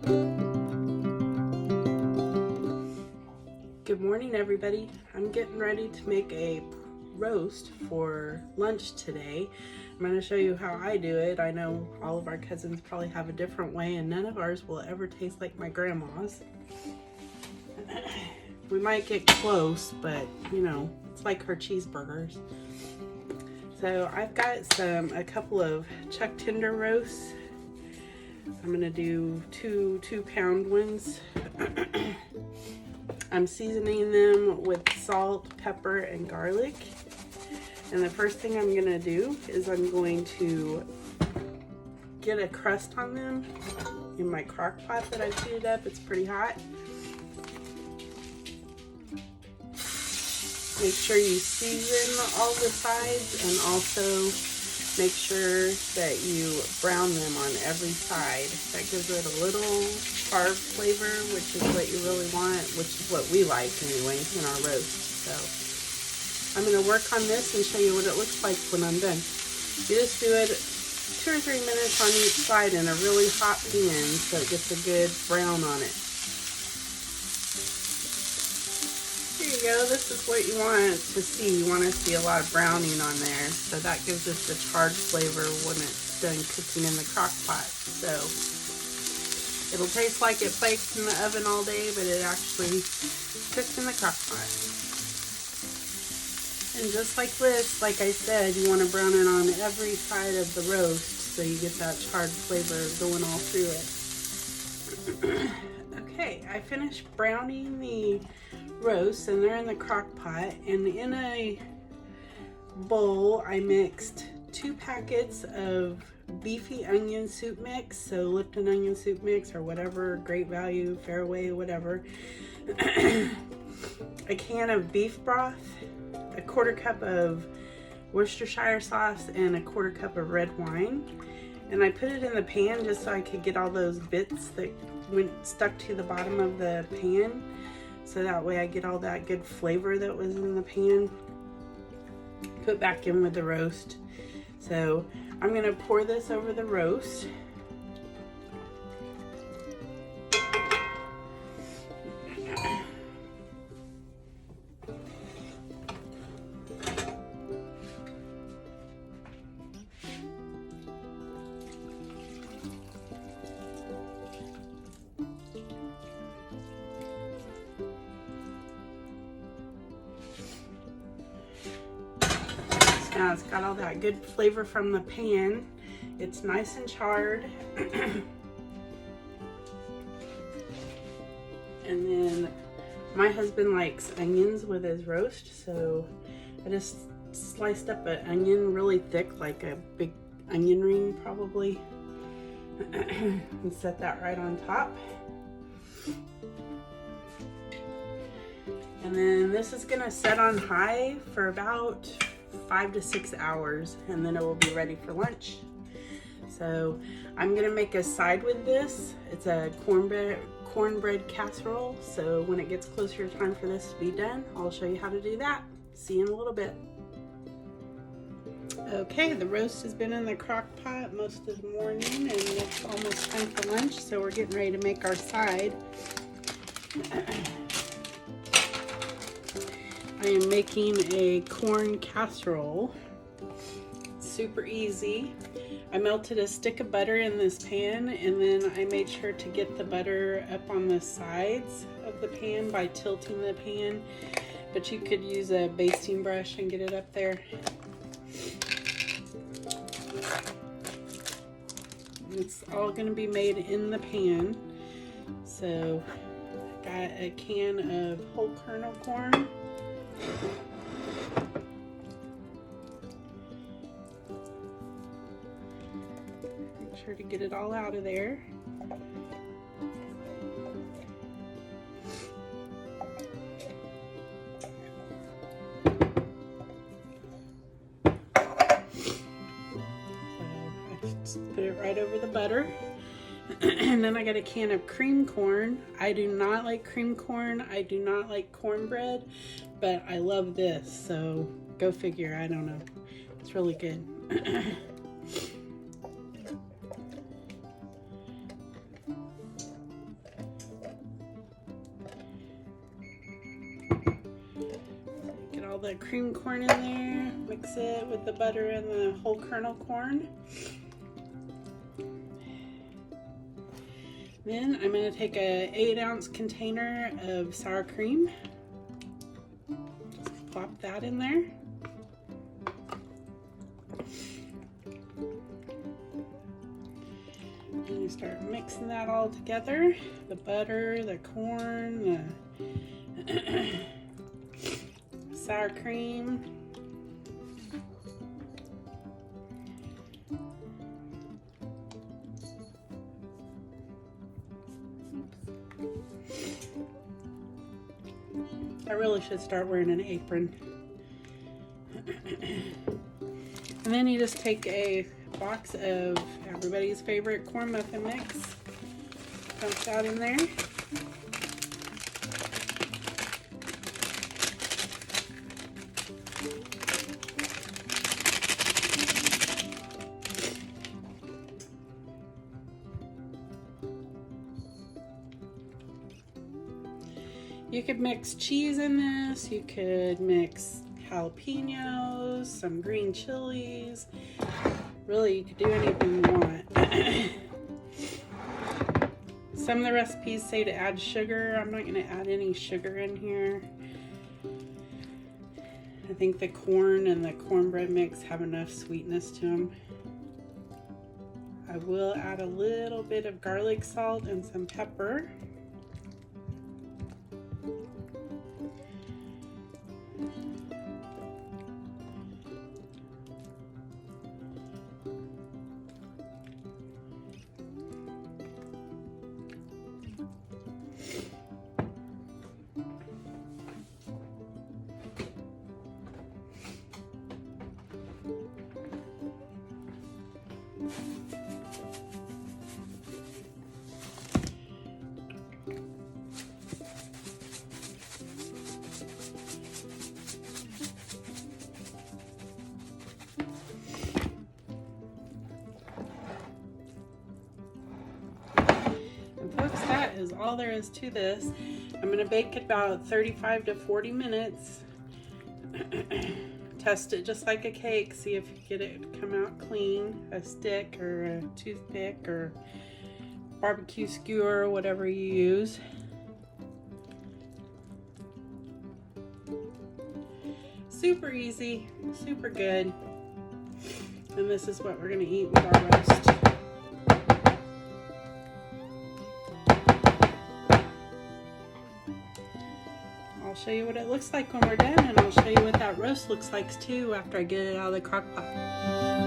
Good morning, everybody. I'm getting ready to make a roast for lunch today. I'm going to show you how I do it. I know all of our cousins probably have a different way, and none of ours will ever taste like my grandma's. We might get close, but you know, it's like her cheeseburgers. So I've got a couple of chuck tender roasts. I'm going to do two 2-pound ones. I'm seasoning them with salt, pepper, and garlic. And the first thing I'm gonna do is I'm going to get a crust on them in my crock pot that I've heated up. It's pretty hot. Make sure you season all the sides, and also make sure that you brown them on every side. That gives it a little charred flavor, which is what you really want, which is what we like anyway in our roast. So I'm going to work on this and show you what it looks like when I'm done. You just do it 2 or 3 minutes on each side in a really hot pan so it gets a good brown on it. There you go. This is what you want to see. You want to see a lot of browning on there, so that gives it the charred flavor when it's done cooking in the crock pot. So it'll taste like it baked in the oven all day, but it actually cooked in the crock pot. And just like this, like I said, you want to brown it on every side of the roast so you get that charred flavor going all through it. Okay, I finished browning the roast and they're in the crock pot, and in a bowl I mixed 2 packets of beefy onion soup mix, so Lipton onion soup mix or whatever, Great Value, Fairway, whatever, a can of beef broth, a 1/4 cup of Worcestershire sauce, and a 1/4 cup of red wine. And I put it in the pan just so I could get all those bits that went stuck to the bottom of the pan, so that way I get all that good flavor that was in the pan put back in with the roast. So I'm gonna pour this over the roast. Now it's got all that good flavor from the pan. It's nice and charred. And then my husband likes onions with his roast, so I just sliced up an onion really thick, like a big onion ring probably, and set that right on top. And then this is gonna set on high for about 5 to 6 hours, and then it will be ready for lunch. So I'm gonna make a side with this. It's a cornbread casserole, so when it gets closer to time for this to be done, I'll show you how to do that. See you in a little bit. Okay, the roast has been in the crock pot most of the morning, and it's almost time for lunch, so we're getting ready to make our side. I am making a corn casserole. Super easy. I melted a stick of butter in this pan, and then I made sure to get the butter up on the sides of the pan by tilting the pan, but you could use a basting brush and get it up there. It's all going to be made in the pan. So I got a can of whole kernel corn. Make sure to get it all out of there. So I put it right over the butter. And then I got a can of cream corn. I do not like cream corn. I do not like cornbread, but I love this, so go figure. I don't know. It's really good. the cream corn in there, mix it with the butter and the whole kernel corn. Then I'm going to take a 8-ounce container of sour cream. Just plop that in there. And you start mixing that all together. The butter, the corn, the sour cream. I really should start wearing an apron. And then you just take a box of everybody's favorite corn muffin mix, dump that in there. You could mix cheese in this, you could mix jalapenos, some green chilies. Really, you could do anything you want. Some of the recipes say to add sugar. I'm not going to add any sugar in here. I think the corn and the cornbread mix have enough sweetness to them. I will add a little bit of garlic salt and some pepper. Is all there is to this. I'm going to bake it about 35 to 40 minutes. Test it just like a cake. See if you get it to come out clean. A stick or a toothpick or barbecue skewer, whatever you use. Super easy, super good. And this is what we're going to eat with our roast. I'll show you what it looks like when we're done, and I'll show you what that roast looks like too after I get it out of the crock pot.